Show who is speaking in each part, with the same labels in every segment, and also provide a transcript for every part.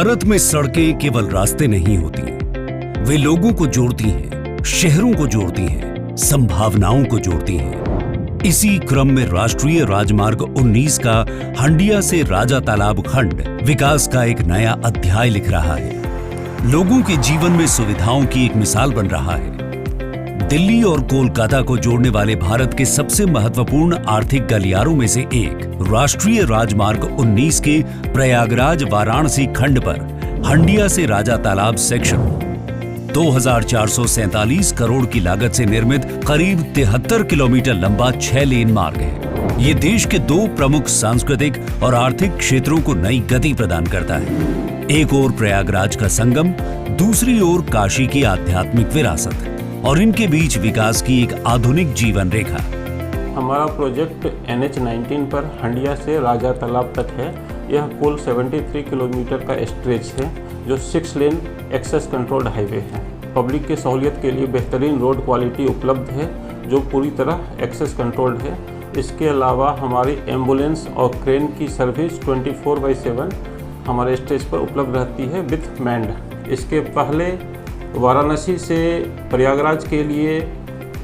Speaker 1: भारत में सड़कें केवल रास्ते नहीं होती, वे लोगों को जोड़ती हैं, शहरों को जोड़ती हैं, संभावनाओं को जोड़ती हैं। इसी क्रम में राष्ट्रीय राजमार्ग 19 का हंडिया से राजा तालाब खंड विकास का एक नया अध्याय लिख रहा है। लोगों के जीवन में सुविधाओं की एक मिसाल बन रहा है। दिल्ली और कोलकाता को जोड़ने वाले भारत के सबसे महत्वपूर्ण आर्थिक गलियारों में से एक राष्ट्रीय राजमार्ग 19 के प्रयागराज वाराणसी खंड पर हंडिया से राजा तालाब सेक्शन 2447 करोड़ की लागत से निर्मित करीब 73 किलोमीटर लंबा 6 लेन मार्ग है। ये देश के दो प्रमुख सांस्कृतिक और आर्थिक क्षेत्रों को नई गति प्रदान करता है। एक ओर प्रयागराज का संगम, दूसरी ओर काशी की आध्यात्मिक विरासत और इनके बीच विकास की एक आधुनिक जीवन रेखा।
Speaker 2: हमारा प्रोजेक्ट NH-19 पर हंडिया से राजा तालाब तक है। यह कुल 73 किलोमीटर का स्ट्रेच है जो 6 लेन एक्सेस कंट्रोल्ड हाईवे है। पब्लिक की सहूलियत के लिए बेहतरीन रोड क्वालिटी उपलब्ध है जो पूरी तरह एक्सेस कंट्रोल्ड है। इसके अलावा हमारी एम्बुलेंस और क्रेन की सर्विस 24/7 हमारे स्टेज पर उपलब्ध रहती है विथ मैन्ड। इसके पहले वाराणसी से प्रयागराज के लिए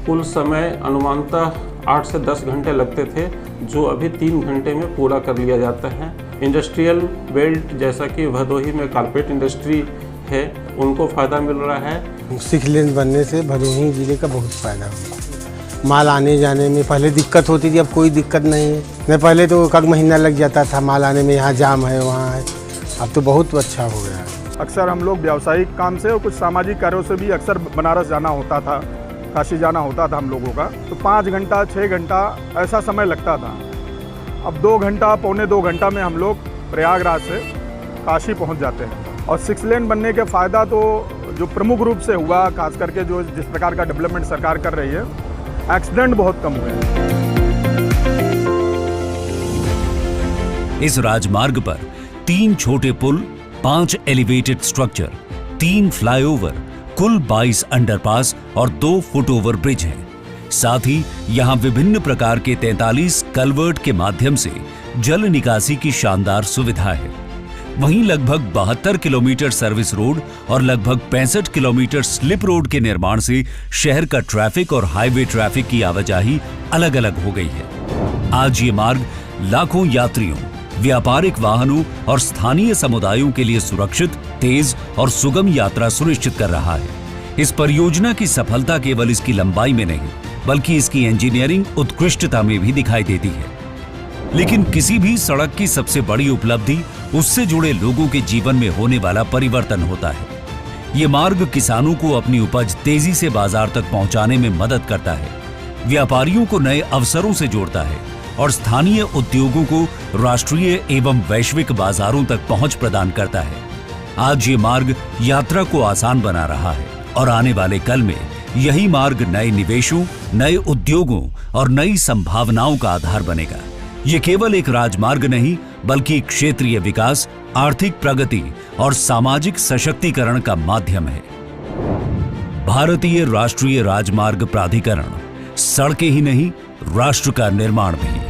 Speaker 2: कुल समय अनुमानतः 8 से 10 घंटे लगते थे जो अभी 3 घंटे में पूरा कर लिया जाता है। इंडस्ट्रियल बेल्ट जैसा कि भदोही में कारपेट इंडस्ट्री है उनको फ़ायदा मिल रहा है।
Speaker 3: 6 लेन बनने से भदोही जिले का बहुत फ़ायदा हुआ। माल आने जाने में पहले दिक्कत होती थी, अब कोई दिक्कत नहीं है। नहीं पहले तो एक महीना लग जाता था माल आने में, यहाँ जाम है वहाँ है। अब तो बहुत अच्छा हो गया है।
Speaker 4: अक्सर हम लोग व्यावसायिक काम से और कुछ सामाजिक कार्यों से भी अक्सर बनारस जाना होता था, काशी जाना होता था हम लोगों का, तो 5 घंटा 6 घंटा ऐसा समय लगता था। अब 2 घंटा पौने 2 घंटा में हम लोग प्रयागराज से काशी पहुंच जाते हैं। और 6 लेन बनने के फ़ायदा तो जो प्रमुख रूप से हुआ, खास करके जो जिस प्रकार का डेवलपमेंट सरकार कर रही है, एक्सीडेंट बहुत कम हुए हैं।
Speaker 1: इस राजमार्ग पर 3 छोटे पुल, 5 एलिवेटेड स्ट्रक्चर, 3 फ्लाईओवर, कुल 22 अंडरपास और 2 फुटओवर ब्रिज हैं। साथ ही यहां विभिन्न प्रकार के 43 कलवर्ट के माध्यम से जल निकासी की शानदार सुविधा है। वहीं लगभग 72 किलोमीटर सर्विस रोड और लगभग 65 किलोमीटर स्लिप रोड के निर्माण से शहर का ट्रैफिक और हाईवे ट्रैफिक की आवाजाही अलग अलग हो गई है। आज ये मार्ग लाखों यात्रियों, व्यापारिक वाहनों और स्थानीय समुदायों के लिए सुरक्षित, तेज और सुगम यात्रा सुनिश्चित कर रहा है। इस परियोजना की सफलता केवल इसकी लंबाई में नहीं, बल्कि इसकी इंजीनियरिंग उत्कृष्टता में भी दिखाई देती है। लेकिन किसी भी सड़क की सबसे बड़ी उपलब्धि उससे जुड़े लोगों के जीवन में होने वाला परिवर्तन होता है। ये मार्ग किसानों को अपनी उपज तेजी से बाजार तक पहुंचाने में मदद करता है, व्यापारियों को नए अवसरों से जोड़ता है और स्थानीय उद्योगों को राष्ट्रीय एवं वैश्विक बाजारों तक पहुंच प्रदान करता है। आज ये मार्ग यात्रा को आसान बना रहा है और आने वाले कल में यही मार्ग नए निवेशों, नए उद्योगों और नई संभावनाओं का आधार बनेगा। ये केवल एक राजमार्ग नहीं, बल्कि क्षेत्रीय विकास, आर्थिक प्रगति और सामाजिक सशक्तिकरण का माध्यम है। भारतीय राष्ट्रीय राजमार्ग प्राधिकरण सड़कें ही नहीं, राष्ट्र का निर्माण भी।